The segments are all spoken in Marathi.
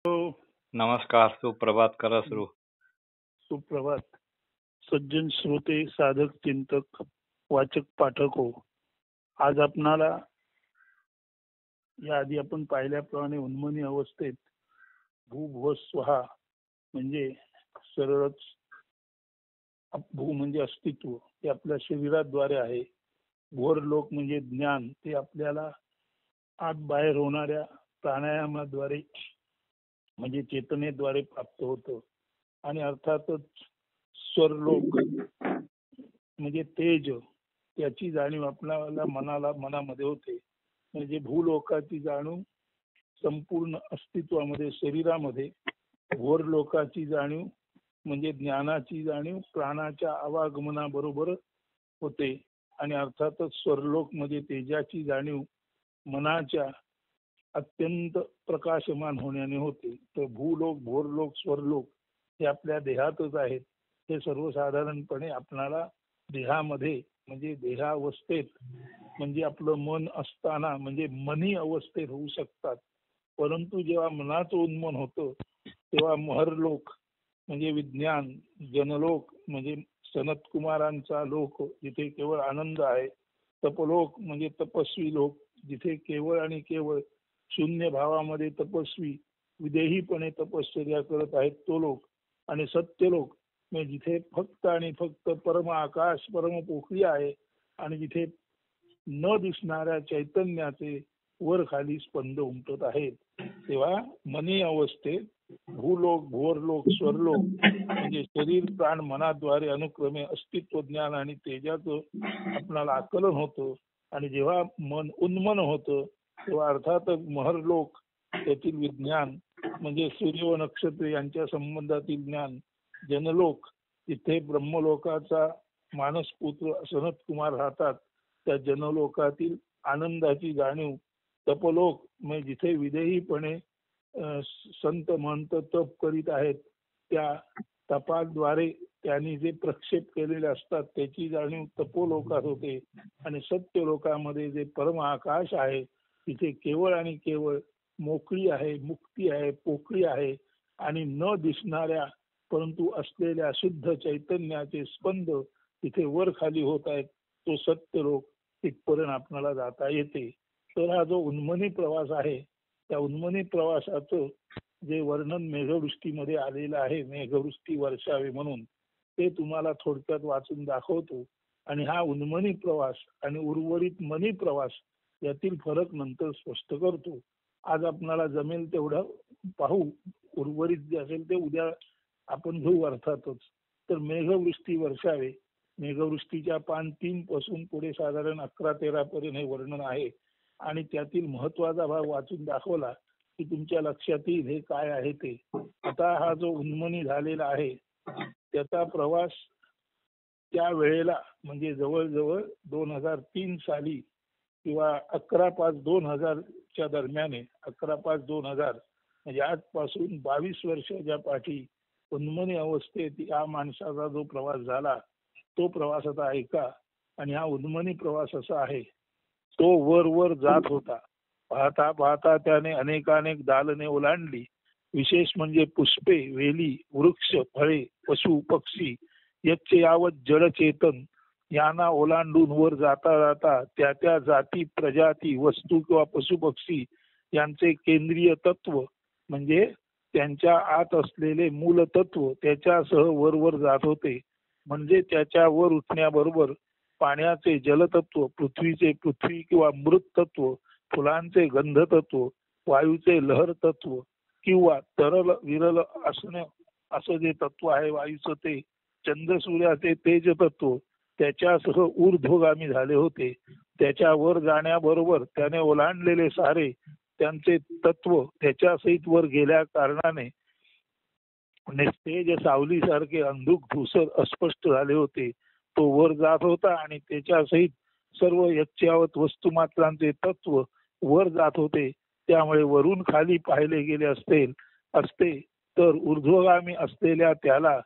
हो. नमस्कार, सुप्रभात करा सुरू. सुप्रभात. सज्जन श्रोते, साधक, चिंतक, वाचक, पाठक हो. आज आपणाला याआधी आपण पाहिल्याप्रमाणे उन्मनी अवस्थेत भू स्वहा म्हणजे सरळच भू म्हणजे अस्तित्व ते आपल्या शरीराद्वारे आहे. भोर लोक म्हणजे ज्ञान ते आपल्याला आत बाहेर होणाऱ्या प्राणायामाद्वारे म्हणजे चेतनेद्वारे प्राप्त होतं. आणि अर्थातच स्वरलोक म्हणजे तेज त्याची जाणीव आपल्याला मनामध्ये होते. म्हणजे भूलोकाची जाणीव संपूर्ण अस्तित्वामध्ये शरीरामध्ये, भोर लोकाची जाणीव म्हणजे ज्ञानाची जाणीव प्राणाच्या आवागमनाबरोबर होते. आणि अर्थातच स्वरलोक म्हणजे तेजाची जाणीव मनाच्या अत्यंत प्रकाशमान होण्याने होते. तर भूलोक, भोरलोक, स्वरलोक हे आपल्या देहातच आहेत. हे सर्वसाधारणपणे आपणाला देहामध्ये म्हणजे देहावस्थेत म्हणजे आपलं मन असताना म्हणजे मनी अवस्थेत होऊ शकतात. परंतु जेव्हा मनाचं उन्मन होतं तेव्हा महरलोक म्हणजे विज्ञान, जनलोक म्हणजे सनत कुमारांचा लोक जिथे केवळ आनंद आहे, तपलोक म्हणजे तपस्वी लोक जिथे केवळ आणि केवळ शून्य भावामध्ये तपस्वी विदेहीपणे तपश्चर्या करत आहेत तो लोक, आणि सत्यलोक म्हणजे जिथे फक्त आणि फक्त परम आकाश परम पोकळी आहे आणि जिथे न दिसणाऱ्या चैतन्याचे वर खाली स्पंद उमटत आहेत. तेव्हा मनी अवस्थेत भूलोक, भोरलोक, स्वरलोक म्हणजे शरीर प्राण मनाद्वारे अनुक्रमे अस्तित्व, ज्ञान आणि तेजाचं आपणाला आकलन होतं. आणि जेव्हा मन उन्मन होतं तेव्हा अर्थातच महरलोक त्यातील विज्ञान म्हणजे सूर्य व नक्षत्र यांच्या संबंधातील ज्ञान, जनलोक जिथे ब्रह्मलोकाचा मानसपुत्र सनत कुमार राहतात त्या जनलोकातील आनंदाची जाणीव, तपलोक म्हणजे जिथे विदेहीपणे संत महंत तप करीत आहेत त्या तपाद्वारे त्यांनी जे प्रक्षेप केलेले असतात त्याची जाणीव तपोलोकात होते. आणि सत्य लोकामध्ये जे परम आकाश आहे तिथे केवळ आणि केवळ मोकळी आहे, मुक्ती आहे, पोकळी आहे आणि न दिसणाऱ्या परंतु असलेल्या शुद्ध चैतन्याचे स्पंद तिथे वर खाली होत आहेत. तो सत्य लोक तिथपर्यंत आपल्याला जाता येते. तर हा जो उन्मनी प्रवास आहे त्या उन्मनी प्रवासाचं जे वर्णन मेघवृष्टीमध्ये आलेलं आहे, मेघवृष्टी वर्षावे म्हणून, ते तुम्हाला थोडक्यात वाचून दाखवतो. आणि हा उन्मनी प्रवास आणि उर्वरित मनी प्रवास यातील फरक नंतर स्पष्ट करतो. आज आपल्याला जमेल तेवढं पाहू, उर्वरित जे असेल ते उद्या आपण घेऊ अर्थातच. तर मेघवृष्टी वर्षावे, मेघवृष्टीच्या पान 3 पासून पुढे साधारण 11-13 पर्यंत हे वर्णन आहे. आणि त्यातील महत्वाचा भाग वाचून दाखवला की तुमच्या लक्षात येईल हे काय आहे ते. आता हा जो उन्मनी झालेला आहे त्याचा प्रवास त्या वेळेला म्हणजे जवळजवळ 2003 साली किंवा 11/5/2000 दरम्यान, 11/5/2000 म्हणजे आजपासून 22 वर्षाच्या पाठी उन्मनी अवस्थेत या माणसाचा जो प्रवास झाला तो प्रवास आता ऐका. आणि हा उन्मनी प्रवास असा आहे, तो वर वर जात होता. पाहता पाहता त्याने अनेकानेक दालने ओलांडली. विशेष म्हणजे पुष्पे, वेली, वृक्ष, फळे, पशु, पक्षी याचे यावत जड चेतन यांना ओलांडून वर जाता जाता त्या त्या जाती, प्रजाती, वस्तू किंवा पशुपक्षी यांचे केंद्रीय तत्व म्हणजे त्यांच्या आत असलेले मूल तत्व त्याच्यासह वर जात होते. म्हणजे त्याच्या वर उठण्याबरोबर पाण्याचे जलतत्व, पृथ्वीचे पृथ्वी किंवा मृत तत्व, फुलांचे गंध तत्व, वायूचे लहर तत्व किंवा तरल विरल असणे असं जे तत्व आहे वायूचं ते, चंद्र सूर्याचे तेज तत्व त्याच्यासह ऊर्ध्वगामी झाले होते. त्याच्या वर जाण्याबरोबर त्याने ओलांडलेले सारे त्यांचे तत्व त्याच्या सहित वर गेल्या कारणाने निस्तेज सावलीसारखे अंधुक धूसर अस्पष्ट झाले होते. तो वर जात होता आणि त्याच्या सहित सर्व यच्च्यावत वस्तुमात्रांचे तत्व वर जात होते. त्यामुळे वरून खाली पाहिले गेले असते तर ऊर्ध्वगामी असलेल्या त्याला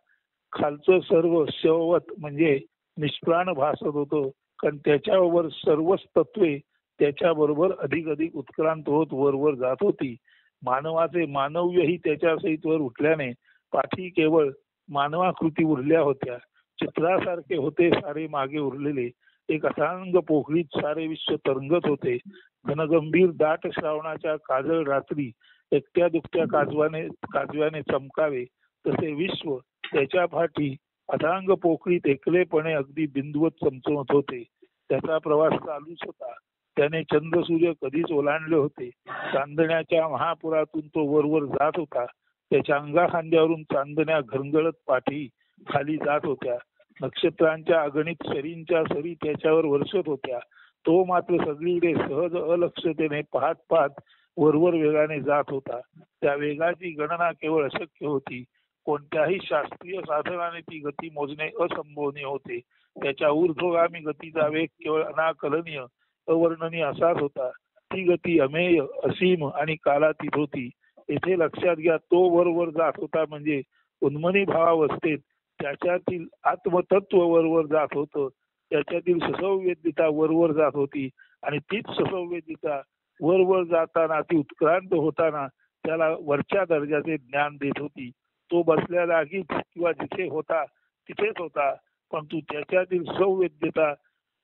खालचं सर्व शववत म्हणजे निष्प्राण भासत होतं. कारण त्याच्यावर सर्वच तत्वे त्याच्याबरोबर अधिक अधिक उत्क्रांत होत वर जात होती. मानवाचे मानव्यही त्याच्या सहितवर उठल्याने पाठी केवळ मानवाकृती उरल्या होत्या. चित्रासारखे होते सारे मागे उरलेले. एक अथांग पोखळीत सारे विश्व तरंगत होते. घनगंभीर दाट श्रावणाच्या काजळ रात्री एकट्या दुकट्या काजव्याने चमकावे तसे विश्व त्याच्या पाठी अथांग पोखळीत एकलेपणे अगदी बिंदुवत चमचमत होते. त्याचा प्रवास चालूच होता. त्याने चंद्र सूर्य कधीच ओलांडले होते. चांदण्याच्या महापुरातून तो वरवर जात होता. त्याच्या अंगाखांद्यावरून चांदण्या घरंगळत पाठी खाली जात होत्या. नक्षत्रांच्या अगणित सरींच्या सरी त्याच्यावर वर्षत होत्या. तो मात्र सगळीकडे सहज अलक्षतेने पाहत पाहत वरवर वेगाने जात होता. त्या वेगाची गणना केवळ अशक्य होती. कोणत्याही शास्त्रीय साधनाने ती गती मोजणे असंभवनीय होते. त्याच्या ऊर्ध्वगामी गतीचा वेग केवळ अनाकलनीय अवर्णनीय असाच होता. ती गती अमेय असीम आणि कालातीत होती. येथे लक्षात घ्या, तो वरवर जात होता म्हणजे उन्मनी भावावस्थेत त्याच्यातील आत्मतत्व वरवर जात होतं. त्याच्यातील ससंवेद्यता वरवर जात होती आणि तीच ससंवेद्यता वरवर जाताना ती उत्क्रांत होताना त्याला वरच्या दर्जाचे ज्ञान देत होती. तो बसल्या जागीच किंवा जिथे होता तिथेच होता, परंतु त्याच्यातील संवेद्यता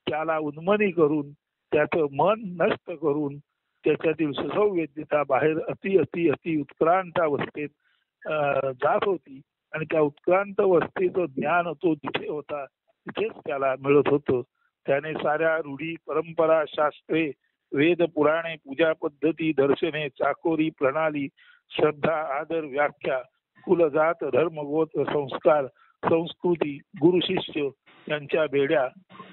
त्याला उन्मनी करून त्याचं मन नष्ट करून त्याच्यातील सुसंवेद्यता बाहेर अति अति अति उत्क्रांत अवस्थेत जात होती आणि त्या उत्क्रांत अवस्थेचं ज्ञान तो जिथे होता तिथेच त्याला मिळत होतं. त्याने साऱ्या रूढी परंपरा शास्त्रे वेद पुराणे पूजा पद्धती दर्शने चाकोरी प्रणाली श्रद्धा आदर व्याख्या कुलजात धर्म गोत्र संस्कार संस्कृती गुरु शिष्य यांच्या बेड्या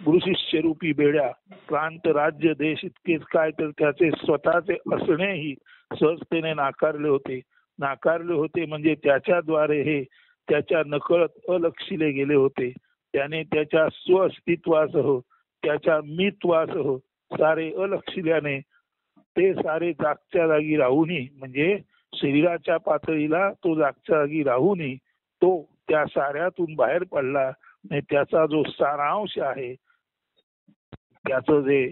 गुरुशिष्य रूपी बेड्या प्रांत राज्य देश इतकेच काय तर त्याचे स्वतःचे असणेही सहजतेने नाकारले होते म्हणजे त्याच्याद्वारे हे त्याच्या नकळत अलक्षिले गेले होते. त्याने त्याच्या स्वअस्तित्वासह त्याच्या मीत्वासह सारे अलक्षिल्याने ते सारे जागच्या जागी राहूनही म्हणजे शरीराच्या पातळीला तो जागच्या जागी राहूनही तो त्या साऱ्यातून बाहेर पडला आणि त्याचा जो सारांश आहे त्याचं जे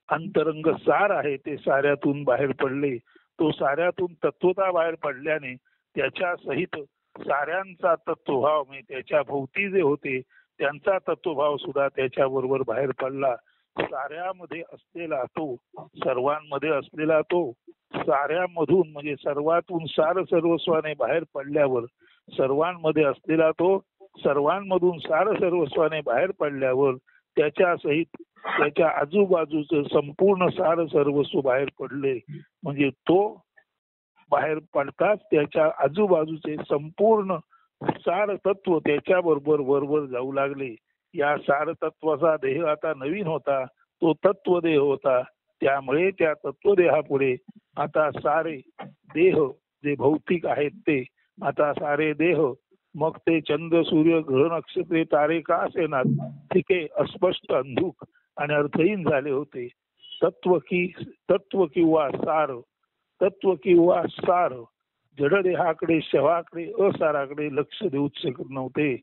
अंतरंग सार आहे ते साऱ्यातून बाहेर पडले. तो साऱ्यातून तत्वता बाहेर पडल्याने त्याच्या सहित साऱ्यांचा तत्वभाव म्हणजे त्याच्या भोवती जे होते त्यांचा तत्वभाव सुद्धा त्याच्या बरोबर बाहेर पडला. साऱ्यामध्ये असलेला तो सर्वांमध्ये असलेला तो साऱ्यामधून म्हणजे सर्वातून सार सर्वस्वाने बाहेर पडल्यावर सर्वांमध्ये असलेला तो सर्वांमधून सार सर्वस्वाने बाहेर पडल्यावर त्याच्या सहित त्याच्या आजूबाजूचं संपूर्ण सार सर्वस्व बाहेर पडले. म्हणजे तो बाहेर पडताच त्याच्या आजूबाजूचे संपूर्ण सार तत्व त्याच्या बरोबर वरवर जाऊ लागले. या सार तत्वाचा देह आता नवीन होता, तो तत्वदेह होता. त्यामुळे त्या तत्वदेहापुढे आता सारे देह जे भौतिक आहेत ते आता सारे देह मग ते चंद्र सूर्य ग्रह नक्षत्रे तारे का असेनात तिथे अस्पष्ट अंधुक आणि अर्थहीन झाले होते. तत्व किंवा सार जडदेहाकडे शवाकडे असाराकडे लक्ष देऊच शकत नव्हते.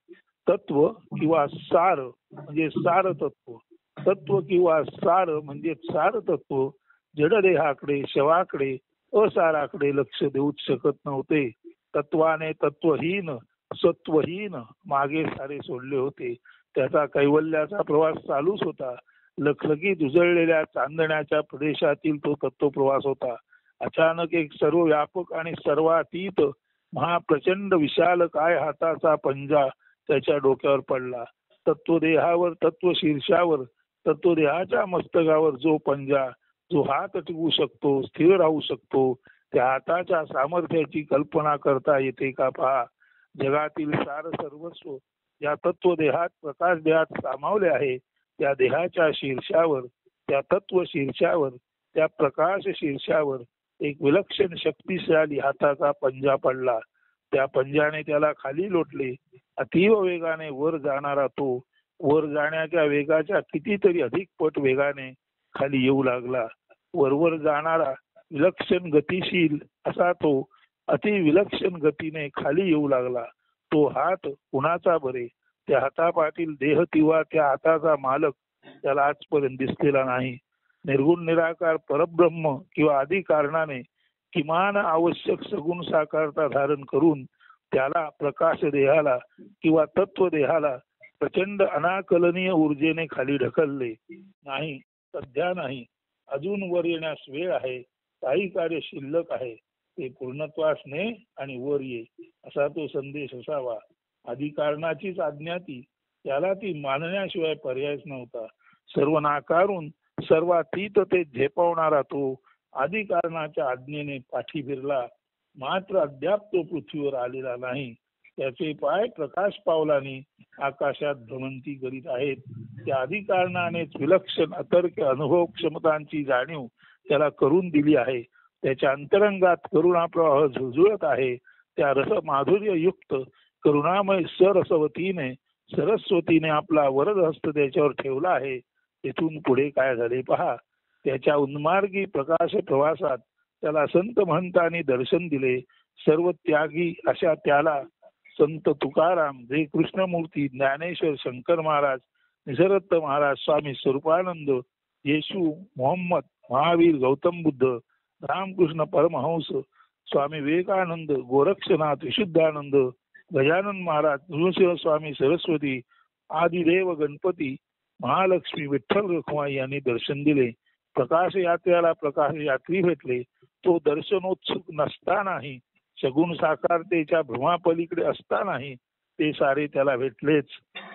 तत्व किंवा सार म्हणजे सार तत्व किंवा सार म्हणजे सार तत्व जडदेहाकडे शवाकडे असाराकडे लक्ष देऊच शकत नव्हते. तत्वाने तत्वहीन सत्वहीन मागे सारे सोडले होते. त्याचा कैवल्याचा प्रवास चालूच होता. लखलखीत उजळलेल्या चांदण्याच्या प्रदेशातील तो तत्वप्रवास होता. अचानक एक सर्वव्यापक आणि सर्वातीत महाप्रचंड विशाल काय हाताचा पंजा त्याच्या डोक्यावर पडला. तत्वदेहावर तत्वशीर्षावर तत्वदेहाच्या मस्तकावर जो पंजा जो हात टिकवू शकतो स्थिर राहू शकतो त्या हाताच्या सामर्थ्याची कल्पना करता येते का पहा. जगातील सार सर्वस्व या तत्वदेहात प्रकाश देहात सामावले आहे. त्या देहाच्या शीर्षावर त्या तत्व शीर्षावर त्या प्रकाश शीर्षावर एक विलक्षण शक्तिशाली हाताचा पंजा पडला. त्या पंजाने त्याला खाली लोटले. अतीव वेगाने वर जाणारा तो वर जाण्याच्या वेगाच्या कितीतरी अधिक पट वेगाने खाली येऊ लागला. वरवर जाणारा विलक्षण गतिशील असा तो अति विलक्षण गतीने खाली येऊ लागला. तो हात कुणाचा बरे. त्या हातापाटील देह किंवा त्या हाताचा मालक त्याला आजपर्यंत दिसलेला नाही. निर्गुण निराकार परब्रह्म किंवा आदी कारणाने किमान आवश्यक सगुण साकारता धारण करून त्याला प्रकाश देहाला किंवा तत्व देहाला प्रचंड अनाकलनीय ऊर्जेने खाली ढकलले. नाही, सध्या नाही, अजून वर येण्यास वेळ आहे, काही कार्य शिल्लक आहे, ते पूर्णत्वास ने आणि वर ये, असा तो संदेश असावा. आधी कारणाचीच आज्ञा ती, त्याला ती मानण्याशिवाय पर्यायच नव्हता. सर्व नाकारून सर्वातीत ते झेपावणारा तो आधी कारणाच्या आज्ञेने पाठी फिरला. मात्र अद्याप तो पृथ्वीवर आलेला नाही. त्याचे पाय प्रकाश पावलाने आकाशात भ्रमंती करीत आहेत. त्या आधी कारणानेच विलक्षण अतर्क अनुभव क्षमतांची जाणीव त्याला करून दिली आहे. त्याच्या अंतरंगात करुणा प्रवाह झुळझुळत आहे. त्या रस माधुर्य युक्त करुणामय सरस्वतीने सरस्वतीने आपला वरद हस्त त्याच्यावर ठेवला आहे. तिथून पुढे काय झाले पहा. त्याच्या उन्मार्गी प्रकाश प्रवासात त्याला संत महंतांनी दर्शन दिले. सर्व त्यागी अशा त्याला संत तुकाराम, जे कृष्णमूर्ती, ज्ञानेश्वर, शंकर महाराज, निसरत्त महाराज, स्वामी स्वरूपानंद, येशू, मोहम्मद, महावीर, गौतम बुद्ध, रामकृष्ण परमहंस, स्वामी विवेकानंद, गोरक्षनाथ, विशुद्धानंद, गजानन महाराज, नृसिंह स्वामी, सरस्वती, आदिदेव, गणपती, महालक्ष्मी, विठ्ठल रखुमाई यांनी दर्शन दिले. प्रकाश यात्रेला प्रकाश यात्री भेटले. तो दर्शनोत्सुक नसतानाही, सगुण साकारतेच्या भ्रमापलीकडे असतानाही ते सारे त्याला भेटलेच.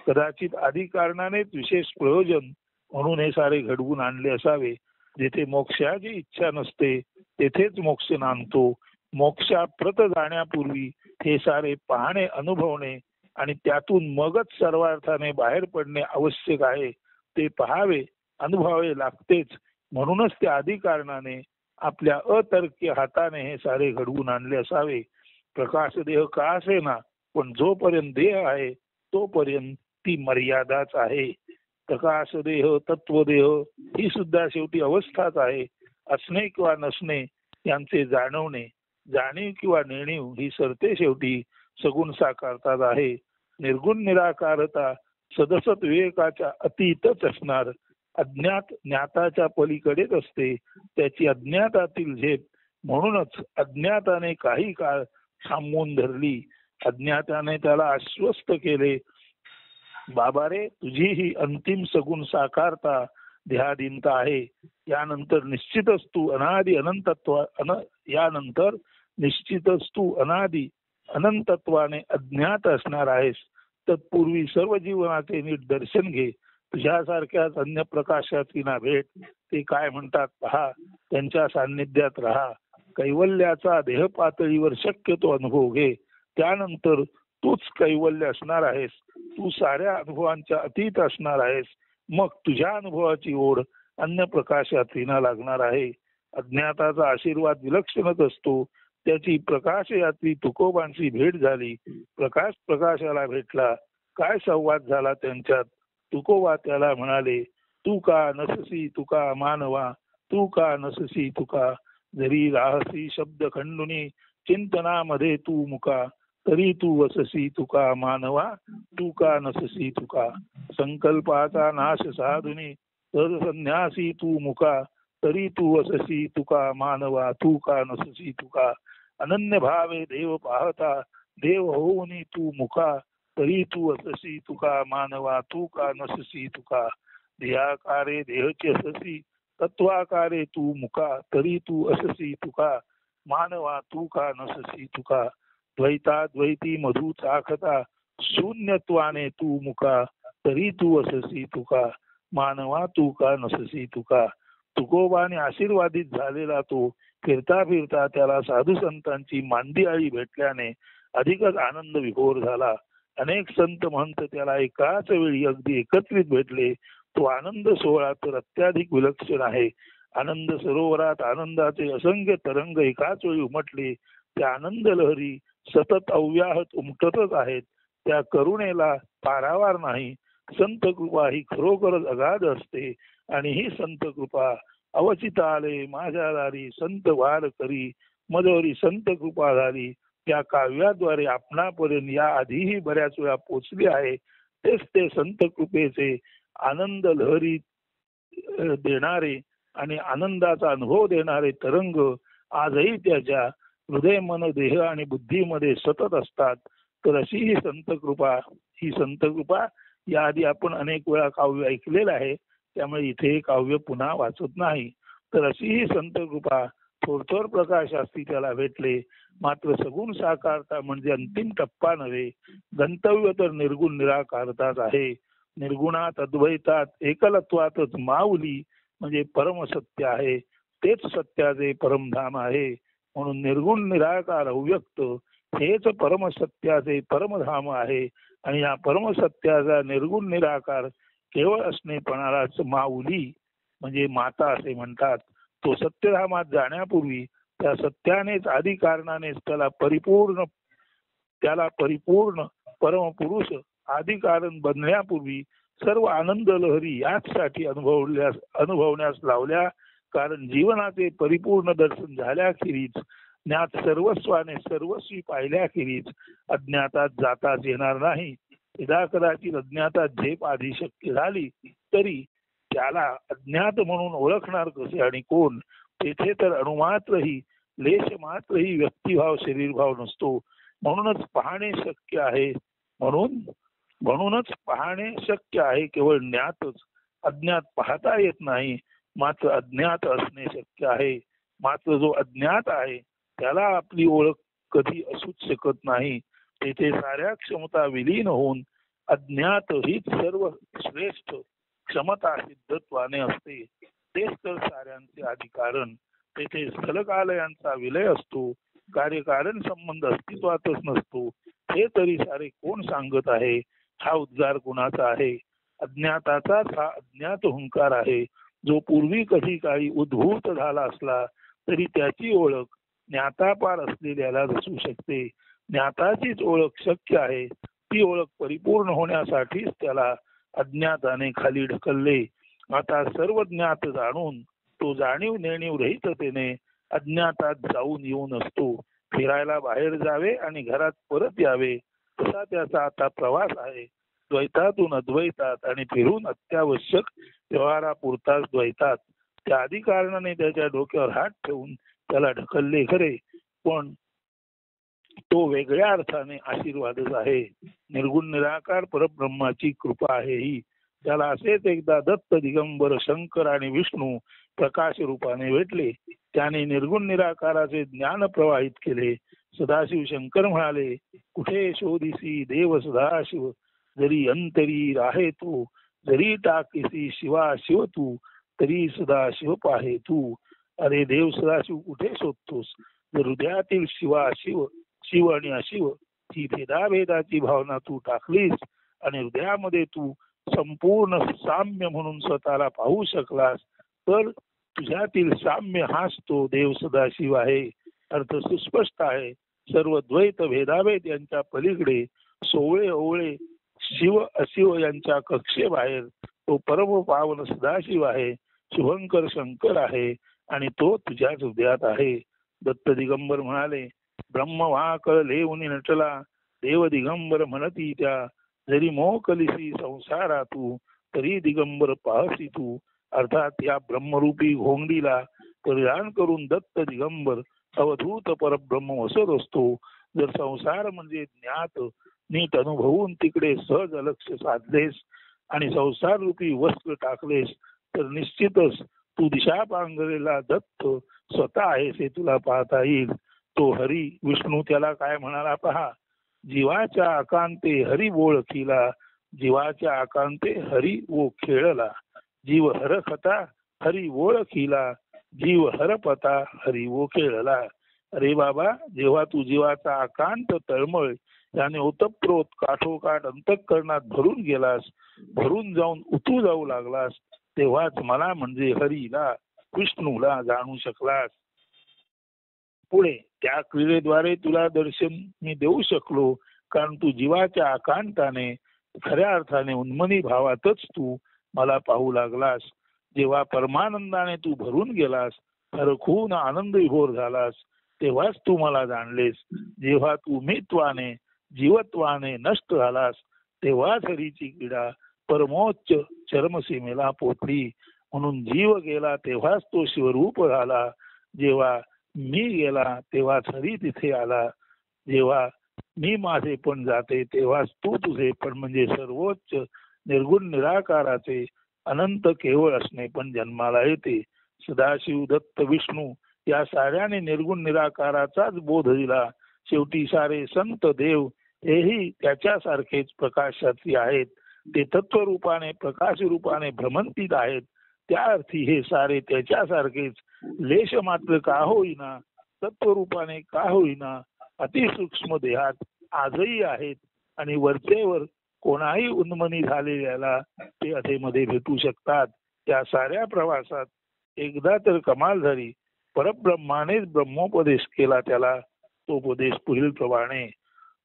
कदाचित आधी कारणानेच विशेष प्रयोजन म्हणून हे सारे घडवून आणले असावे. जिथे मोक्षाची इच्छा नसते तेथेच मोक्ष नांदतो. मोक्षाप्रत जाण्यापूर्वी हे सारे पाहणे, अनुभवणे आणि त्यातून मगच सर्वार्थाने बाहेर पडणे आवश्यक आहे. ते पहावे, अनुभवावे लागतेच. म्हणूनच त्या आधी कारणाने आपल्या अतर्क्य हाताने हे सारे घडवून आणले असावे. प्रकाश देह का असेना, पण जोपर्यंत देह आहे तोपर्यंत ती मर्यादाच आहे. प्रकाश देह, तत्वदेह ही सुद्धा शेवटी अवस्थाच आहे. असणे किंवा नसणे यांचे जाणवणे, जाणीव किंवा नेणीव ही सरते शेवटी सगुण साकारतात आहे. निर्गुण निराकारता सदसत विवेकाच्या अतीतच असणार. अज्ञात ज्ञाताच्या पलीकडेच असते. त्याची अज्ञातातील झेप म्हणूनच अज्ञाताने काही काळ थांबवून धरली. अज्ञाताने त्याला आश्वस्त केले, बाबा रे, तुझी ही अंतिम सगुण साकारता देहाधीनता आहे. यानंतर निश्चितच तू अनादि अनंतत्व यानंतर निश्चितच तू अनादि अनंतत्वाने अज्ञात असणार आहेस. तत्पूर्वी सर्व जीवनाचे नीट दर्शन घे. तुझ्यासारख्याच अन्य प्रकाशातीना भेट. ते काय म्हणतात पहा. त्यांच्या सान्निध्यात राहा. कैवल्याचा देह पातळीवर शक्यतो अनुभव घे. त्यानंतर तूच कैवल्य असणार आहेस. तू साऱ्या अनुभवांच्या अतीत असणार आहेस. मग तुझ्या अनुभवाची ओढ अन्य प्रकाशातीना लागणार आहे. अज्ञाताचा आशीर्वाद विलक्षणच असतो. त्याची प्रकाश यात्री तुकोबांची भेट झाली. प्रकाश प्रकाशाला भेटला. काय संवाद झाला त्यांच्यात. तुकोबा त्याला म्हणाले, तू का नससी तुका मानवा, तू का नससी तुका, जरी राहसी शब्द खंडुनी, चिंतनामध्ये तू मुका, तरी तू वससी तुका मानवा, तू का नससी तुका. संकल्पाचा नाश साधुनी संन्यासी तू मुका, तरी तू वससी तुका मानवा, तू का नससी तुका. अनन्य भावे देव पाहता, देव होऊनी तू मुका, तरी तू अससी तुका मानवा, तू का नससी तुका. देहाकारे देहचे अससी, तत्वाकारे तू मुका, तरी तू अससी तुका मानवा, तू का नससी तुका. द्वैता द्वैती मधु चाखता, शून्यत्वाने तू मुका, तरी तू अससी तुका मानवा, तू का नससी तुका. तुकोबाने आशीर्वादित झालेला तो फिरता फिरता त्याला साधू संतांची मांदी आळी भेटल्याने अधिकच आनंद विभोर झाला. अनेक संत महंत त्याला एकाच वेळी अगदी एकत्रित भेटले. तो आनंद सोहळा तर अत्याधिक विलक्षण आहे. आनंद सरोवरात आनंदाचे असंख्य तरंग एकाच वेळी उमटले. त्या आनंद लहरी सतत अव्याहत उमटतच आहेत. त्या करुणेला पारावार नाही. संत कृपा ही खरोखरच अगाध असते. आणि ही संत कृपा अवचित आले माझ्या दारी, संत वार करी मजोरी संत कृपा झाली. त्या काव्याद्वारे आपणापर्यंत या आधीही बऱ्याच वेळा पोचले आहे. तेच ते संत कृपेचे आनंद लहरी देणारे आणि आनंदाचा अनुभव देणारे तरंग आजही त्याच्या हृदय मन देह आणि बुद्धीमध्ये सतत असतात. तर अशी ही संत कृपा याआधी आपण अनेक वेळा काव्य ऐकलेलं आहे, त्यामुळे इथे हे काव्य पुन्हा वाचत नाही. तर अशी ही संत कृपा थोर प्रकाशास्ती त्याला भेटले. मात्र सगुण साकारता म्हणजे अंतिम टप्पा नव्हे, गंतव्य तर निर्गुण निराकारताच आहे. निर्गुणात अद्वैतात एकलत्वातच माऊली म्हणजे परमसत्य आहे. तेच सत्याचे परमधाम आहे. म्हणून निर्गुण निराकार अव्यक्त हेच परमसत्याचे परमधाम आहे. आणि या परमसत्याचा निर्गुण निराकार केवळ असणेपणालाच माऊली म्हणजे माता असे म्हणतात. तो सत्यधामात जाण्यापूर्वी त्या सत्यानेच आदी कारणानेच त्याला परिपूर्ण परमपुरुष आदी कारण बनण्यापूर्वी सर्व आनंद लहरी याचसाठी अनुभवण्यास लावल्या. कारण जीवनाचे परिपूर्ण दर्शन झाल्याखेरीज ज्ञात सर्वस्वाने सर्वस्वी पाहिल्याखेरीज अज्ञातात जाताच येणार नाही. यदा कदाचित अज्ञातात झेप आधी शक्य झाली तरी त्याला अज्ञात म्हणून ओळखणार कसे आणि कोण? तेथे तर अणुमात्रही लेश मात्रही व्यक्तिभाव शरीरभाव नसतो. म्हणूनच पाहणे शक्य आहे. म्हणूनच पाहणे शक्य आहे केवळ ज्ञातच. अज्ञात पाहता येत नाही. मात्र अज्ञात असणे शक्य आहे. मात्र जो अज्ञात आहे त्याला आपली ओळख कधी असूच शकत नाही. तेथे साऱ्या क्षमता विलीन होऊन अज्ञात हीच सर्व श्रेष्ठ क्षमता सिद्धत्वाने असते. तेच तर साऱ्यांचे अधिकारण. तेथे स्थलकालयांचा विलय असतो. कार्यकारण संबंध अस्तित्वातच नसतो. हे तरी सारे कोण सांगत आहे? हा उद्गार कुणाचा आहे? अज्ञाताचाच हा अज्ञात हुंकार आहे, जो पूर्वी कधी काळी उद्भूत झाला असला तरी त्याची ओळख ज्ञातापार असलेल्याला असू शकते. ज्ञाताचीच ओळख शक्य आहे. ती ओळख परिपूर्ण होण्यासाठीच त्याला अज्ञाताने खाली ढकलले. आता सर्व ज्ञात जाणून तो जाणीव नेणीव रहिततेने अज्ञातात जाऊन येऊन असतो. फिरायला बाहेर जावे आणि घरात परत यावे तसा त्याचा आता प्रवास आहे. द्वैतातून अद्वैतात आणि फिरून अत्यावश्यक व्यवहारापुरताच द्वैतात. त्या आदी कारणाने त्याच्या डोक्यावर हात ठेवून त्याला ढकलले खरे, पण तो वेगळ्या अर्थाने आशीर्वादच आहे. निर्गुण निराकार परब्रह्माची कृपा आहे ही. त्याला असेच एकदा दत्त दिगंबर शंकर आणि विष्णू प्रकाश रूपाने भेटले. त्याने निर्गुण निराकाराचे ज्ञान प्रवाहित केले. सदाशिव शंकर म्हणाले, कुठे शोधिसी देव सदाशिव, जरी अंतरी राहे तू, जरी टाकीसी शिवा शिव तू, तरी सदाशिव पाहे तू. अरे देव सदाशिव कुठे शोधतोस? जर हृदयातील शिवा शिव, शिव आणि अशिव ही भेदाभेदाची भावना तू टाकलीस आणि हृदयामध्ये तू संपूर्ण साम्य म्हणून स्वतःला पाहू शकलास तर तुझ्यातील साम्य हाच तो देव सदाशिव आहे. अर्थ सुस्पष्ट आहे. सर्व द्वैत भेदाभेद यांच्या पलीकडे सोवळे ओवळे शिव अशिव यांच्या कक्षेबाहेर तो परम पावन सदाशिव आहे. शुभंकर शंकर आहे आणि तो तुझ्याच हृदयात आहे. दत्त दिगंबर म्हणाले, ब्रह्म वाकळ लेवनी नटला, देव दिगंबर म्हणती त्या, जरी मोकलिसी संसारा तू, तरी दिगंबर पाहसी तू. अर्थात या ब्रह्मरूपी घोंगडीला परिधान करून दत्त दिगंबर अवधूत परब्रह्म वसत असतो. जर संसार म्हणजे ज्ञात नीट अनुभवून तिकडे सहज लक्ष साधलेस आणि संसार रूपी वस्त्र टाकलेस तर निश्चितच तू दिशा पांघरलेला दत्त स्वतः आहेस हे तुला पाहता येईल. तो हरी विष्णू त्याला काय म्हणाला पहा, जीवाच्या आकांते हरी ओळखीला, जीवाच्या आकांते हरी ओ खेळला, जीव हरखता हरी ओळखीला, जीव हरपता हरी ओ खेळला. अरे बाबा, जेव्हा तू जीवाचा आकांत तळमळ याने ओतप्रोत काठोकाठ अंतःकरणात भरून गेलास, भरून जाऊन उतू जाऊ लागलास, तेव्हाच मला म्हणजे हरीला विष्णूला जाणू शकलास. पुढे त्या क्रीडेद्वारे तुला दर्शन मी देऊ शकलो, कारण तू जीवाच्या आकांताने खऱ्या अर्थाने उन्मनी भावातच तू मला पाहू लागलास. जेव्हा परमानंदाने तू भरून गेलास, हरखून आनंद विभोर झालास, तेव्हाच तू मला जाणलेस. जेव्हा तू मित्वाने जीवत्वाने नष्ट झालास, तेव्हाच हरीची क्रीडा परमोच्च चरमसीमेला पोचली. म्हणून जीव गेला तेव्हाच तो शिवरूप झाला. जेव्हा मी गेला तेव्हाच हरी तिथे आला, जेव्हा मी माझे पण जाते तेव्हाच तू तुझे पण, म्हणजे सर्वोच्च निर्गुण निराकाराचे अनंत केवळ असणे पण जन्माला येते. सदाशिव दत्त विष्णू या साऱ्याने निर्गुण निराकाराचाच बोध दिला. शेवटी सारे संत देव हेही त्याच्यासारखेच प्रकाशाची आहेत. ते तत्वरूपाने प्रकाश रूपाने भ्रमंतीत आहेत. त्या अर्थी हे सारे त्याच्यासारखेच लेश मात्र का होईना तत्वरूपाने का होईना अतिसूक्ष्म देहात आजही आहेत. आणि वरचेवर कोणाही उन्मनी झालेल्याला ते अधेमध्ये भेटू शकतात. त्या साऱ्या प्रवासात एकदा तर कमाल झाली. परब्रह्मानेच ब्रह्मोपदेश केला त्याला. तो उपदेश पुढील प्रमाणे: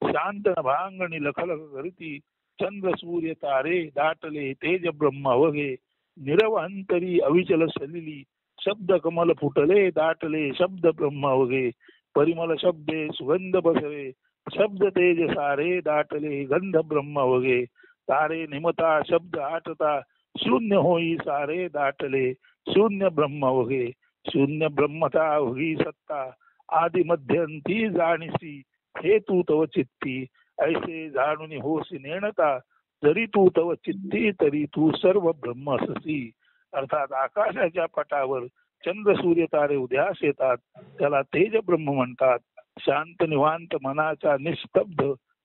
शांत नभांगणी लखलख करती, चंद्र सूर्य तारे दाटले तेज ब्रह्म अवघे, निरव अंतरी अविचल सलिली, शब्द कमल फुटले दाटले शब्द ब्रह्म अवघे, परिमल शब्दे सुगंध बसरे, शब्द तेज सारे दाटले गंध ब्रह्म अवघे, तारे निमता शब्द आटता, शून्य होई सारे दाटले शून्य ब्रह्म अवघे, शून्य ब्रह्मता अवघी सत्ता, आदि मध्यंती जाणीसी, हे तू तव चित्ती, ऐसे जाणून होसी नेणता, जरी तू तव चित्ती तरी तू सर्व ब्रह्म अससी. अर्थात आकाशाच्या पटावर चंद्र सूर्य तारे उदयास येतात, त्याला तेज ब्रह्म म्हणतात. शांत निवांत मनाचा निस्तब्ध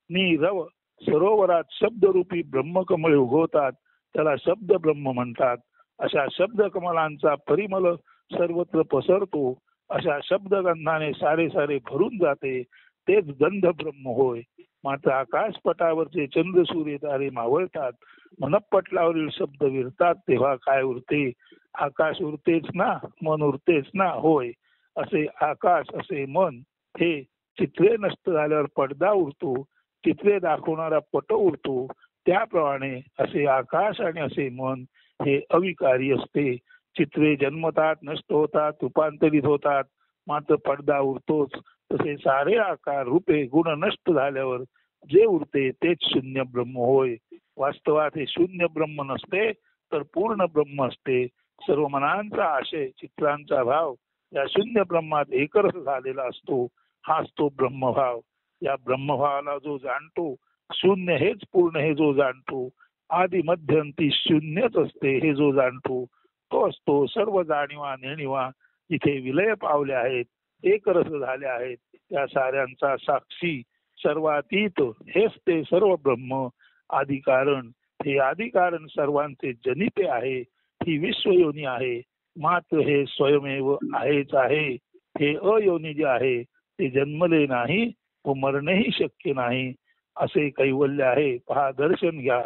नीरव सरोवरात शब्दरूपी ब्रह्मकमळे उगवतात, त्याला शब्द ब्रह्म म्हणतात. अशा शब्द कमलांचा परिमल सर्वत्र पसरतो. अशा शब्दगंधाने सारे सारे भरून जाते, तेच गंध ब्रह्म होय. मात्र आकाशपटावरचे चंद्र सूर्य तारे मावळतात, मनपटलावरील शब्द विरतात, तेव्हा काय उरते? आकाश उरतेच ना, मन उरतेच ना. होय, असे आकाश असे मन हे चित्रे नष्ट झाल्यावर पडदा उरतो, चित्रे दाखवणारा पट उरतो. त्याप्रमाणे असे आकाश आणि असे मन हे अविकारी असते. चित्रे जन्मतात, नष्ट होतात, रूपांतरित होतात, मात्र पडदा उरतोच. तसे सारे आकार रूपे गुण नष्ट झाल्यावर जे उरते तेच शून्य ब्रह्म होय. वास्तवात हे शून्य ब्रह्म नसते, तर पूर्ण ब्रह्म असते. सर्व मनांचा आशय, चित्रांचा भाव या शून्य ब्रह्मात एकरस झालेला असतो. हाच तो ब्रह्मभाव. या ब्रह्मभावाला जो जाणतो, शून्य हेच पूर्ण हे जो जाणतो, आदि मध्यंती शून्यच असते हे जो जाणतो, तो असतो सर्व जाणीवा नेणीवा जिथे विलय पावले आहेत, एकरस झाले आहेत, त्या साऱ्यांचा साक्षी सर्वातीत हेच ते सर्व ब्रह्म आदि कारण. हे आदि कारण सर्वांचे जनिते आहे. ही विश्वयोनी आहे, मात्र हे स्वयमेव आहेच आहे. हे अयोनी जे आहे ते जन्मले नाही व मरणेही शक्य नाही, असे कैवल्य आहे. पहा, दर्शन घ्या.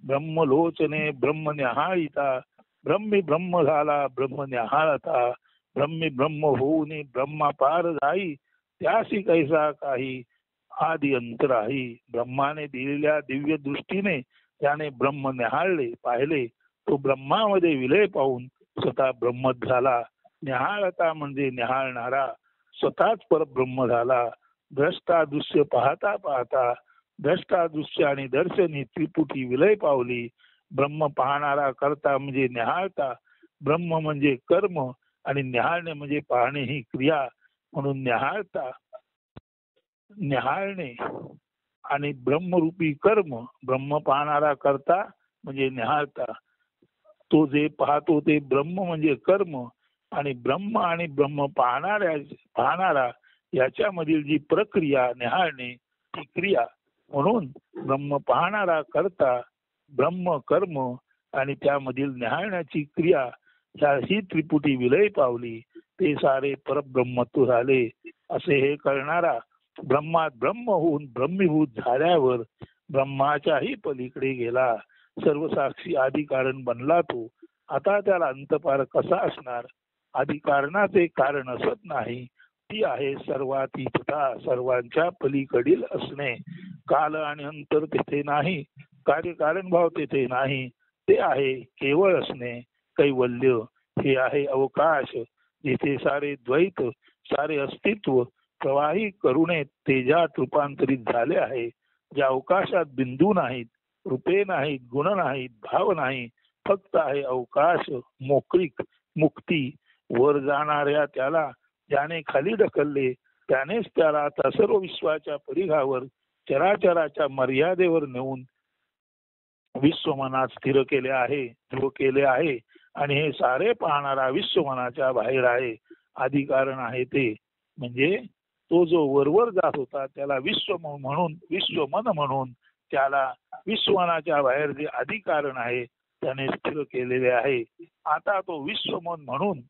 ब्रह्मलोचने ब्रह्म न्याहाळिता, ब्रह्मी ब्रह्म झाला ब्रह्म न्याहाळता, ब्रह्मी ब्रह्म होऊन ब्रह्मा पार जाई, त्यासी कैसा काही आदि अंतराही. ब्रह्माने दिलेल्या दिव्य दृष्टीने त्याने ब्रह्म न्याहाळले, पाहिले. तो ब्रह्मामध्ये विलय पाहून स्वतः ब्रह्मच झाला. न्याहाळता म्हणजे न्याहाळणारा, स्वतःच परब्रह्म झाला. द्रष्टा दृश्य पाहता पाहता द्रष्टा दृश्य आणि दर्शनी त्रिपुटी विलय पावली. ब्रह्म पाहणारा करता म्हणजे न्याहाळता. ब्रह्म म्हणजे कर्म आणि न्याहाळणे म्हणजे पाहणे ही क्रिया. म्हणून न्याहाळता, न्याहाळणे आणि ब्रह्मरूपी कर्म. ब्रह्म पाहणारा करता म्हणजे न्याहाळता. तो जे पाहतो ते ब्रह्म म्हणजे कर्म, आणि ब्रह्म आणि ब्रह्म पाहणारा याच्यामधील जी प्रक्रिया न्याहाळणे ती क्रिया. म्हणून ब्रह्म पाहणारा करता, ब्रह्म कर्म आणि त्यामधील न्याहाळण्याची क्रिया, ही त्रिपुटी विलय पावली. ते सारे परब्रह्मत्व झाले. असे हे कळणारा ब्रह्मात ब्रह्म होऊन ब्रह्मीभूत झाल्यावर ब्रह्माच्याही पलीकडे गेला. सर्वसाक्षी आदि कारण बनला तो. आता त्याला अंतपार कसा असणार? आदि कारणाचे कारण असत नाही, ती आहे सर्वातीतता, सर्वांच्या पलीकडील असणे. काल आणि अंतर तेथे नाही, कार्यकारण भाव तेथे नाही. ते आहे केवळ असणे, कैवल्य. हे आहे अवकाश, जिथे सारे द्वैत, सारे अस्तित्व प्रवाही करुणे तेजात रूपांतरित झाले आहे. ज्या अवकाशात बिंदू नाहीत, रूपे नाहीत, गुण नाहीत, भाव नाही, फक्त आहे अवकाश, मोकळीक, मुक्ती. वर जाणाऱ्या त्याला ज्याने खाली ढकलले त्यानेच त्याला आता सर्व विश्वाच्या परिघावर चराचराच्या मर्यादेवर नेऊन विश्वमनात स्थिर केले आहे, ध्रुव केले आहे. आणि हे सारे पाहणारा विश्वमनाच्या बाहेर आहे. आदी कारण आहे ते म्हणजे तो जो वरवर जात होता त्याला विश्वमन म्हणून त्याला विश्वमनाच्या बाहेर जे आदी कारण आहे त्याने स्थिर केलेले आहे. आता तो विश्वमन म्हणून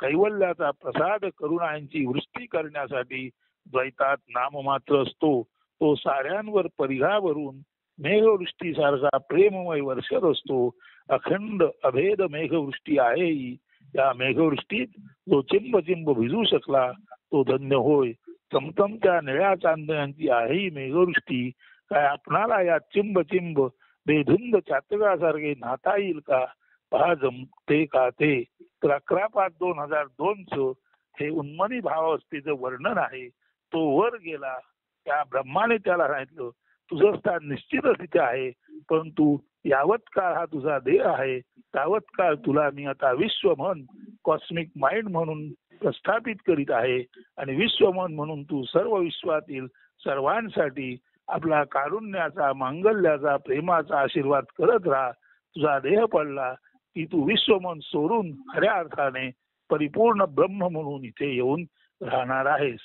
कैवल्याचा प्रसाद करुणांची वृष्टी करण्यासाठी द्वैतात नाममात्र असतो. तो साऱ्यांवर परिघावरून मेघवृष्टीसारखा प्रेममय वर्षत असतो. अखंड अभेद मेघवृष्टी आहे ही. त्या मेघवृष्टीत जो चिंब चिंब भिजू शकला तो धन्य होय. चमचमत्या निळ्या चांदण्यांची आहे ही मेघवृष्टी. काय आपणाला या चिंब चिंब बेधुंद चातकासारखे न्हाता येईल का? पहा जमते का ते. तर 11/5/2002 हे उन्मनी भावावस्थेचं वर्णन आहे. तो वर गेला त्या ब्रह्माने त्याला सांगितलं तुझं स्थान निश्चितच तिथे आहे, परंतु यावत काळ हा तुझा देह आहे त्यावत काळ तुला मी आता विश्वमन कॉस्मिक माइंड म्हणून प्रस्थापित करीत आहे. आणि विश्वमन म्हणून तू सर्व विश्वातील सर्वांसाठी आपला कारुण्याचा मांगल्याचा प्रेमाचा आशीर्वाद करत राहा. तुझा देह पडला की तू विश्वमन सोडून खऱ्या अर्थाने परिपूर्ण ब्रह्म म्हणून इथे येऊन राहणार आहेस.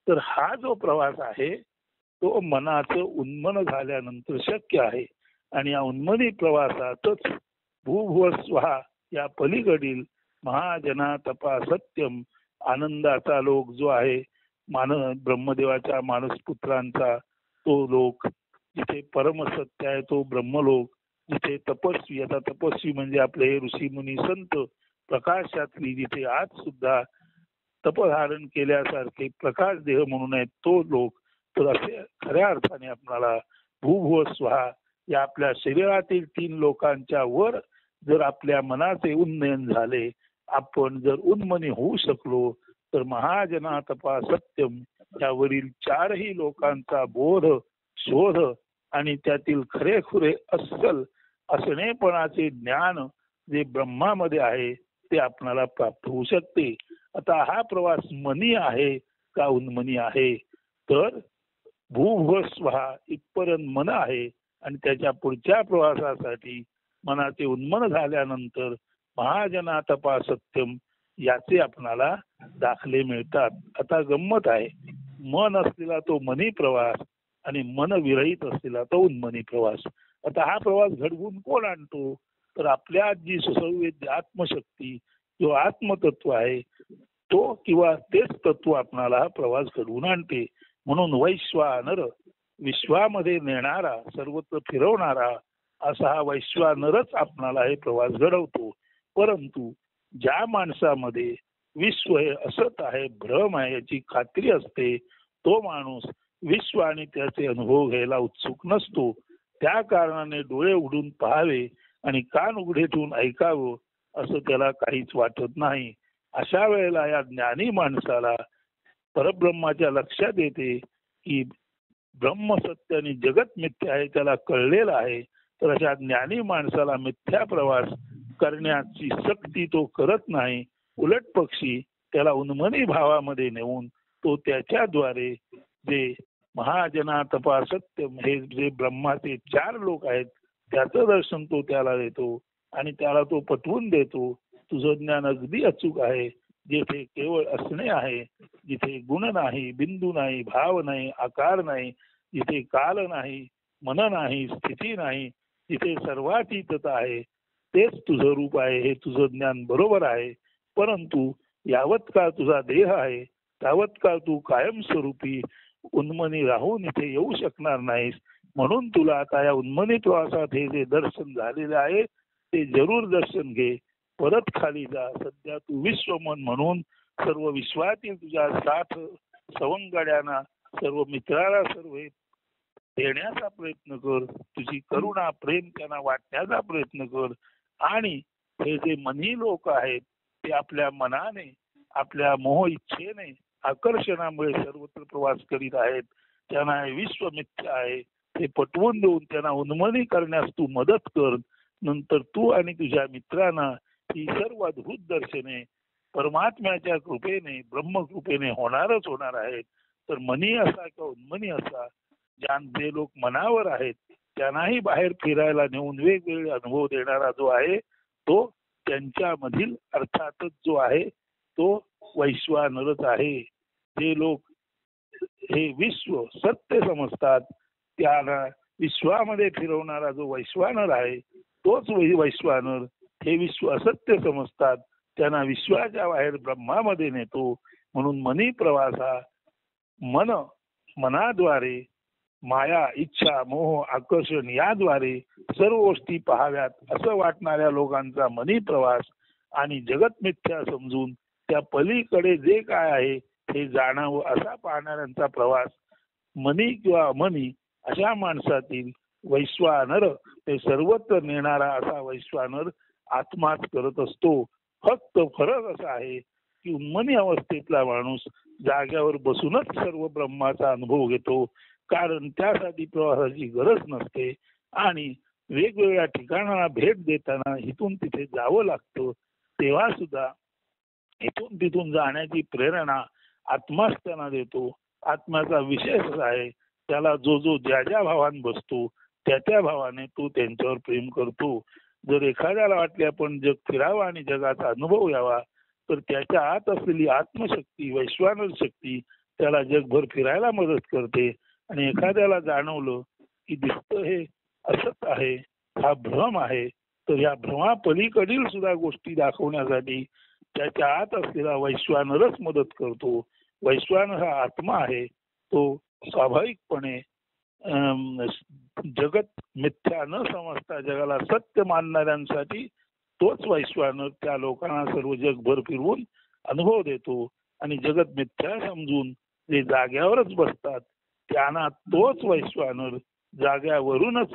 तर हा जो प्रवास आहे तो मनाचं उन्मन झाल्यानंतर शक्य आहे. आणि या उन्मनी प्रवासातच भूभुवस्वहा या पलीकडील महाजना तपा सत्यम आनंदाचा लोक जो आहे ब्रह्मदेवाच्या मानसपुत्रांचा तो लोक जिथे परमसत्य आहे तो ब्रह्मलोक. जिथे तपस्वी आता तपस्वी म्हणजे आपले ऋषी मुनी संत प्रकाशातली जिथे आज सुद्धा तपधारण केल्यासारखे प्रकाश देह म्हणून आहेत तो लोक. तर असे खऱ्या अर्थाने आपल्याला भूभुवस्वहा या आपल्या शरीरातील 3 लोकांच्या वर जर आपल्या मनाचे उन्नयन झाले, आपण जर उन्मनी होऊ शकलो तर महाजना तपा सत्यम यावरील 4ही लोकांचा बोध शोध आणि त्यातील खरेखुरे अस्सल असणेपणाचे ज्ञान जे ब्रह्मामध्ये आहे ते आपणाला प्राप्त होऊ शकते. आता हा प्रवास मनी आहे का उन्मनी आहे? तर भूभुवस्वहा इथपर्यंत मन आहे आणि त्याच्या पुढच्या प्रवासासाठी मनाचे उन्मन झाल्यानंतर महाजना तपा सत्यम याचे आपणाला दाखले मिळतात. आता गंमत आहे, मन असलेला तो मनी प्रवास आणि मन विरहित असलेला तो उन्मनी प्रवास. आता हा प्रवास घडवून कोण आणतो? तर आपल्या जी सुसंवेद्य आत्मशक्ती जो आत्मतत्व आहे तो किंवा तेच तत्व आपणाला हा प्रवास घडवून आणते. म्हणून वैश्वानर विश्वामध्ये नेणारा सर्वत्र फिरवणारा असा हा वैश्वानरच आपणाला हे प्रवास घडवतो. परंतु ज्या माणसामध्ये विश्व हे असत आहे भ्रम आहे याची खात्री असते तो माणूस विश्व आणि त्याचे अनुभव घ्यायला उत्सुक नसतो. त्या कारणाने डोळे उघडून पाहावे आणि कान उघडे ठेवून ऐकावं असं त्याला काहीच वाटत नाही. अशा वेळेला या ज्ञानी माणसाला परब्रह्माच्या लक्षात येते की ब्रह्म सत्य आणि जगत मिथ्या आहे त्याला कळलेलं आहे. तर अशा ज्ञानी माणसाला मिथ्या प्रवास करण्याची सक्ती तो करत नाही. उलट पक्षी त्याला उन्मनी भावामध्ये नेऊन तो त्याच्याद्वारे जे महाजना तपा सत्यम हे जे ब्रह्माचे 4 लोक आहेत त्याचं दर्शन तो त्याला देतो आणि त्याला तो पटवून देतो तुझं ज्ञान अगदी अचूक आहे. जिथे केवळ असणे आहे, जिथे गुण नाही, बिंदू नाही, भाव नाही, आकार नाही, जिथे काल नाही, मन नाही, स्थिती नाही, जिथे सर्वातीतता आहे तेच तुझं रूप आहे. हे तुझं ज्ञान बरोबर आहे. परंतु यावत काळ तुझा देह आहे त्यावत काळ तू कायमस्वरूपी उन्मनी राहून इथे येऊ शकणार नाहीस. म्हणून तुला आता या उन्मनी प्रवासात हे जे दर्शन झालेले आहे ते जरूर दर्शन घे. परत खाली जा. सध्या तू विश्वमन म्हणून सर्व विश्वातील तुझ्या 60 सवंगड्यांना सर्व मित्राला सर्व देण्याचा प्रयत्न कर. तुझी करुणा प्रेम त्यांना वाटण्याचा प्रयत्न कर. आणि हे जे मनी लोक आहेत ते आपल्या मनाने आपल्या मोह इच्छेने आकर्षणामुळे सर्वत्र प्रवास करीत आहेत. त्यांना हे विश्व मिथ्या आहे हे पटवून देऊन त्यांना उन्मनी करण्यास तू मदत कर. नंतर तू आणि तुझ्या मित्रांना ही सर्व अद्भुत दर्शने परमात्म्याच्या कृपेने ब्रह्मकृपेने होणारच होणार आहे. तर मनी असा किंवा उन्मनी असा जे लोक मनावर आहेत त्यांनाही बाहेर फिरायला नेऊन वेगवेगळे अनुभव देणारा जो आहे तो त्यांच्यामधील अर्थातच जो आहे तो वैश्वानरच आहे. जे लोक हे विश्व सत्य समजतात त्याला विश्वामध्ये फिरवणारा जो वैश्वानर आहे तोच वैश्वानर. हे विश्व असत्य समजतात त्यांना विश्वाच्या बाहेर ब्रह्मामध्ये नेतो. म्हणून मनी प्रवास हा मनाद्वारे माया इच्छा मोह आकर्षण याद्वारे सर्व गोष्टी पाहाव्यात असं वाटणाऱ्या लोकांचा मनी प्रवास आणि जगत मिथ्या समजून त्या पलीकडे जे काय आहे हे जाणावं असा पाहणाऱ्यांचा प्रवास. मनी किंवा अमनी अशा माणसातील वैश्वानर ते सर्वत्र नेणारा असा वैश्वानर आत्माच करत असतो. फक्त फरक असा आहे की उन्मनी अवस्थेतला माणूस जाग्यावर बसूनच सर्व ब्रह्माचा अनुभव घेतो. कारण त्यासाठी प्रवासाची गरज नसते आणि वेगवेगळ्या ठिकाणांना भेट देताना इथून तिथे जावं लागतं. तेव्हा सुद्धा इथून तिथून जाण्याची प्रेरणा आत्माच त्यांना देतो. आत्म्याचा विशेष आहे त्याला जो ज्या ज्या भावाने बसतो त्या त्या भावाने तो त्यांच्यावर प्रेम करतो. जर एखाद्याला वाटले आपण जग फिरावं आणि जगाचा अनुभव यावा तर त्याच्या आत असलेली आत्मशक्ती वैश्वानर शक्ती त्याला जगभर फिरायला मदत करते. आणि एखाद्याला जाणवलं की दिसतं हे असंच आहे हा भ्रम आहे तर या भ्रमा पलीकडील सुद्धा गोष्टी दाखवण्यासाठी त्याच्या आत असलेला वैश्वानरच मदत करतो. वैश्वानर हा आत्मा आहे. तो स्वाभाविकपणे जगत मिथ्या न समजता जगाला सत्य मानणाऱ्यांसाठी तोच वैश्वानर त्या लोकांना सर्व जगभर फिरवून अनुभव देतो. आणि जगत मिथ्या समजून जे जाग्यावरच बसतात त्यांना तोच वैश्वानर जाग्यावरूनच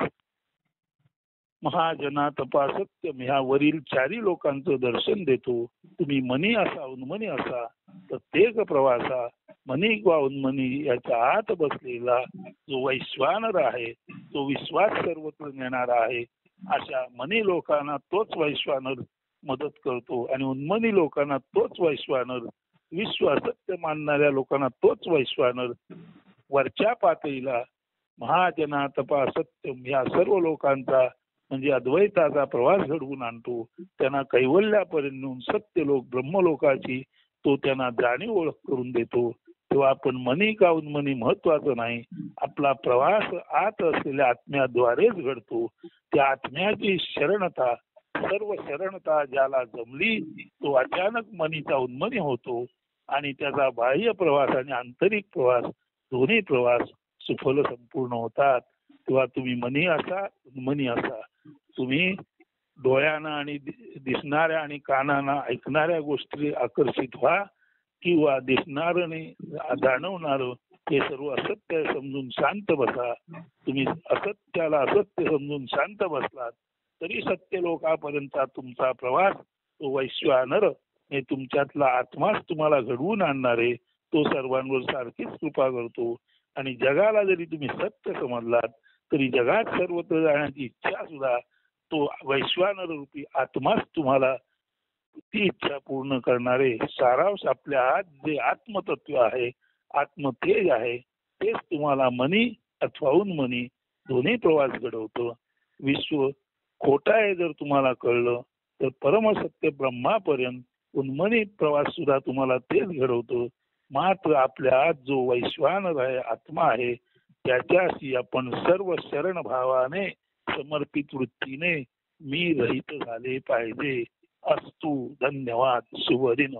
महाजना तपा सत्यम ह्या वरील चारी लोकांचं दर्शन देतो. तुम्ही मनी असा उन्मनी असा प्रत्येक प्रवासा मनी किंवा उन्मनी याच्या आत बसलेला जो वैश्वानर आहे तो विश्वास सर्वत्र नेणारा आहे. अशा मनी लोकांना तोच वैश्वानर मदत करतो आणि उन्मनी लोकांना तोच वैश्वानर विश्व असत्य मानणाऱ्या लोकांना तोच वैश्वानर वरच्या पातळीला महाजना तपा सत्यम या सर्व लोकांचा म्हणजे अद्वैताचा प्रवास घडवून आणतो. त्यांना कैवल्यापर्यंत नेऊन सत्यलोक ब्रह्मलोकाची तो त्यांना जाणीव ओळख करून देतो. तेव्हा आपण मनी का उन्मनी महत्वाचं नाही. आपला प्रवास आत असलेल्या आत्म्याद्वारेच घडतो. त्या आत्म्याची शरणता सर्व शरणता ज्याला जमली तो अचानक मनीचा उन्मनी होतो आणि त्याचा बाह्य प्रवास आणि आंतरिक प्रवास दोन्ही प्रवास सुफल संपूर्ण होतात. तेव्हा तुम्ही मनी असा उन्मनी असा. तुम्ही डोळ्यांना आणि दिसणाऱ्या आणि कानांना ऐकणाऱ्या गोष्टी आकर्षित व्हा किंवा दिसणार आणि जाणवणार हे सर्व असत्य समजून शांत बसा. तुम्ही असत्याला असत्य समजून शांत बसलात तरी सत्य लोकांपर्यंत तुमचा प्रवास तो वैश्वानर हे तुमच्यातला आत्माच तुम्हाला घडवून आणणारे तो सर्वांवर सारखीच कृपा करतो. आणि जगाला जरी तुम्ही सत्य समजलात तरी जगात सर्वत्र जाण्याची इच्छा सुद्धा तो वैश्वानर रूपी आत्माच तुम्हाला ती इच्छा पूर्ण करणारे सारांश आपल्या आत जे आत्मतत्व आहे आत्मतेज आहे तेच तुम्हाला मनी अथवा उन्मनी दोन्ही प्रवास घडवतं. विश्व खोटा आहे जर तुम्हाला कळलं तर परमसत्य ब्रह्मापर्यंत उन्मनी प्रवास सुद्धा तुम्हाला तेच घडवतो. मात्र आपल्या आत जो वैश्वानर आहे आत्मा आहे त्याच्याशी आपण सर्व शरण भावाने समर्पित वृत्तीने मी रहित झाले पाहिजे. अस्तु. धन्यवाद. शुभ दिन.